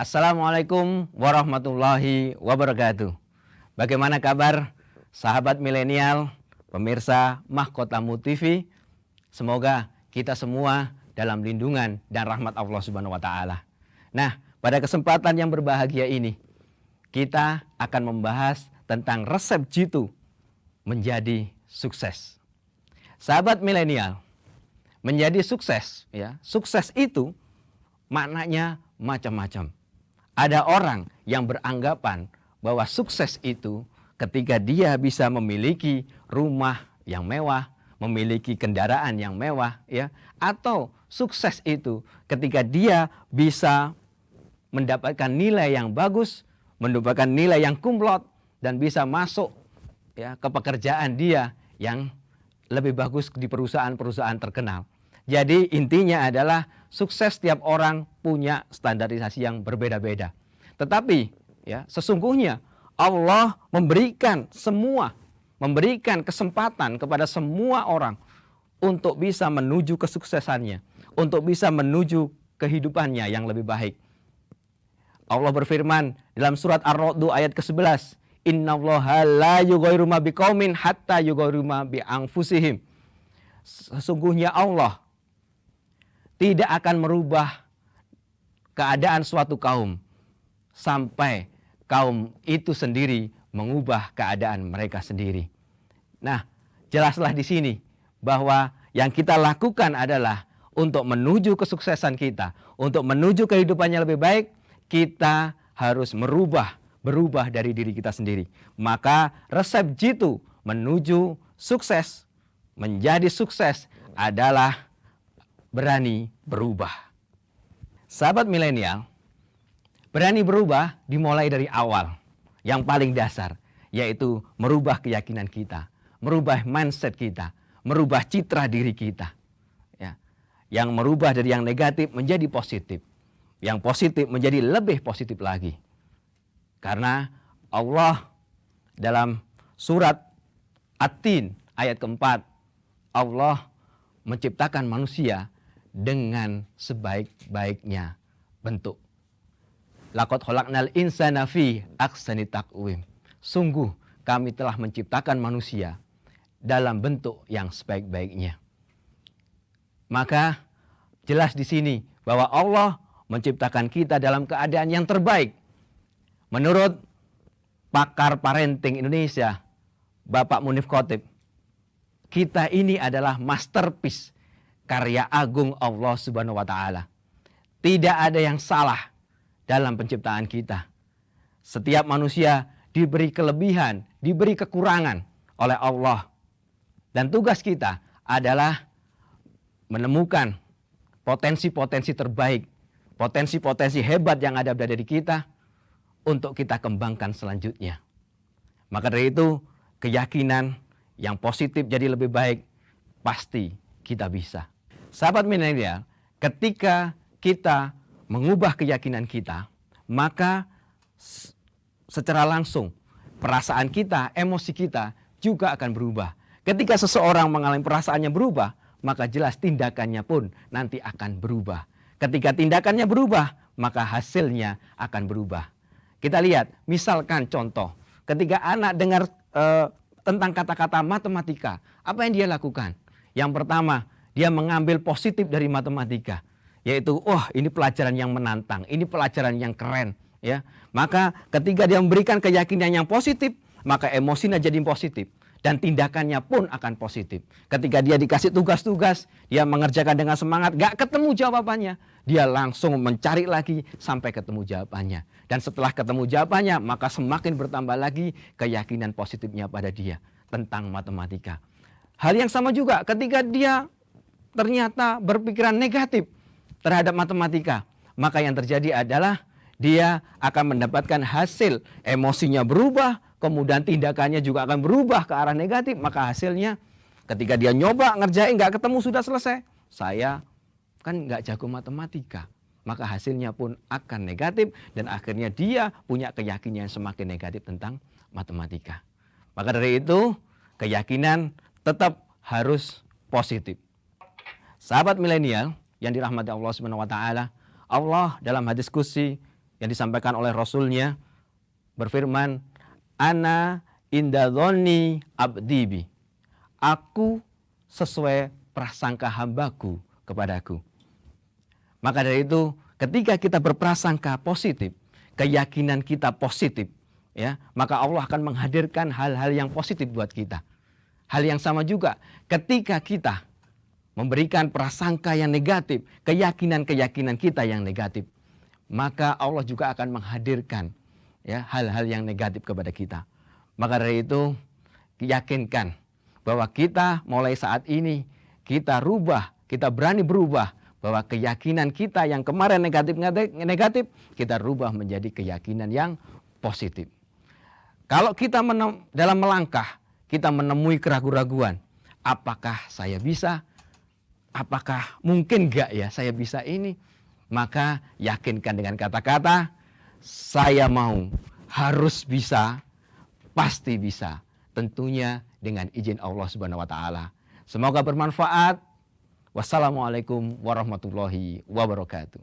Assalamualaikum warahmatullahi wabarakatuh. Bagaimana kabar sahabat milenial, pemirsa Mahkotamu TV? Semoga kita semua dalam lindungan dan rahmat Allah Subhanahu wa taala. Nah, pada kesempatan yang berbahagia ini kita akan membahas tentang resep jitu menjadi sukses. Sahabat milenial, menjadi sukses ya. Sukses itu maknanya macam-macam. Ada orang yang beranggapan bahwa sukses itu ketika dia bisa memiliki rumah yang mewah, memiliki kendaraan yang mewah, ya, atau sukses itu ketika dia bisa mendapatkan nilai yang bagus, mendapatkan nilai yang kumlot dan bisa masuk ya ke pekerjaan dia yang lebih bagus di perusahaan-perusahaan terkenal. Jadi intinya adalah sukses setiap orang punya standarisasi yang berbeda-beda. Tetapi ya sesungguhnya Allah memberikan kesempatan kepada semua orang untuk bisa menuju kesuksesannya, untuk bisa menuju kehidupannya yang lebih baik. Allah berfirman dalam surat Ar-Ra'd ayat ke-11, "Innallaha la yughayyiru ma biqaumin hatta yughayyiru ma bi anfusihim." Sesungguhnya Allah tidak akan merubah keadaan suatu kaum sampai kaum itu sendiri mengubah keadaan mereka sendiri. Nah, jelaslah di sini bahwa yang kita lakukan adalah untuk menuju kesuksesan kita, untuk menuju kehidupan yang lebih baik, kita harus berubah dari diri kita sendiri. Maka resep jitu menuju sukses, menjadi sukses adalah berani berubah. Sahabat milenial, berani berubah dimulai dari awal. Yang paling dasar, yaitu merubah keyakinan kita, merubah mindset kita, merubah citra diri kita. Ya. Yang merubah dari yang negatif menjadi positif. Yang positif menjadi lebih positif lagi. Karena Allah dalam surat At-Tin ayat keempat, Allah menciptakan manusia dengan sebaik-baiknya bentuk. Laqad khalaqnal insana fi ahsani taqwim. Sungguh kami telah menciptakan manusia dalam bentuk yang sebaik-baiknya. Maka jelas di sini bahwa Allah menciptakan kita dalam keadaan yang terbaik. Menurut pakar parenting Indonesia, Bapak Munif Khotib, kita ini adalah masterpiece karya agung Allah Subhanahu wa taala. Tidak ada yang salah dalam penciptaan kita. Setiap manusia diberi kelebihan, diberi kekurangan oleh Allah. Dan tugas kita adalah menemukan potensi-potensi terbaik, potensi-potensi hebat yang ada pada diri kita untuk kita kembangkan selanjutnya. Maka dari itu, keyakinan yang positif jadi lebih baik, pasti kita bisa. Sahabat milenial, ketika kita mengubah keyakinan kita, maka secara langsung perasaan kita, emosi kita juga akan berubah. Ketika seseorang mengalami perasaannya berubah, maka jelas tindakannya pun nanti akan berubah. Ketika tindakannya berubah, maka hasilnya akan berubah. Kita lihat, misalkan contoh, ketika anak dengar tentang kata-kata matematika, apa yang dia lakukan? Yang pertama, dia mengambil positif dari matematika, yaitu ini pelajaran yang menantang, ini pelajaran yang keren, ya. Maka ketika dia memberikan keyakinan yang positif, maka emosinya jadi positif dan tindakannya pun akan positif. Ketika dia dikasih tugas-tugas, dia mengerjakan dengan semangat, gak ketemu jawabannya, dia langsung mencari lagi sampai ketemu jawabannya. Dan setelah ketemu jawabannya, maka semakin bertambah lagi keyakinan positifnya pada dia tentang matematika. Hal yang sama juga ketika dia ternyata berpikiran negatif terhadap matematika, maka yang terjadi adalah dia akan mendapatkan hasil, emosinya berubah, kemudian tindakannya juga akan berubah ke arah negatif. Maka hasilnya ketika dia nyoba ngerjain gak ketemu, sudah selesai, saya kan gak jago matematika, maka hasilnya pun akan negatif dan akhirnya dia punya keyakinan yang semakin negatif tentang matematika. Maka dari itu keyakinan tetap harus positif. Sahabat milenial yang dirahmati Allah Subhanahu wa taala, Allah dalam hadis qudsi yang disampaikan oleh Rasulnya berfirman, Ana inda dhonni abdibi. Aku sesuai prasangka hambaku kepadaku. Maka dari itu, ketika kita berprasangka positif, keyakinan kita positif, ya, maka Allah akan menghadirkan hal-hal yang positif buat kita. Hal yang sama juga ketika kita memberikan prasangka yang negatif, keyakinan-keyakinan kita yang negatif, maka Allah juga akan menghadirkan, ya, hal-hal yang negatif kepada kita. Maka dari itu, yakinkan bahwa kita mulai saat ini, kita berani berubah, bahwa keyakinan kita yang kemarin negatif, kita rubah menjadi keyakinan yang positif. Kalau kita dalam melangkah, kita menemui keraguan-raguan, apakah saya bisa? Apakah mungkin enggak ya saya bisa ini? Maka yakinkan dengan kata-kata, saya mau, harus bisa, pasti bisa. Tentunya dengan izin Allah Subhanahu wa taala. Semoga bermanfaat. Wassalamualaikum warahmatullahi wabarakatuh.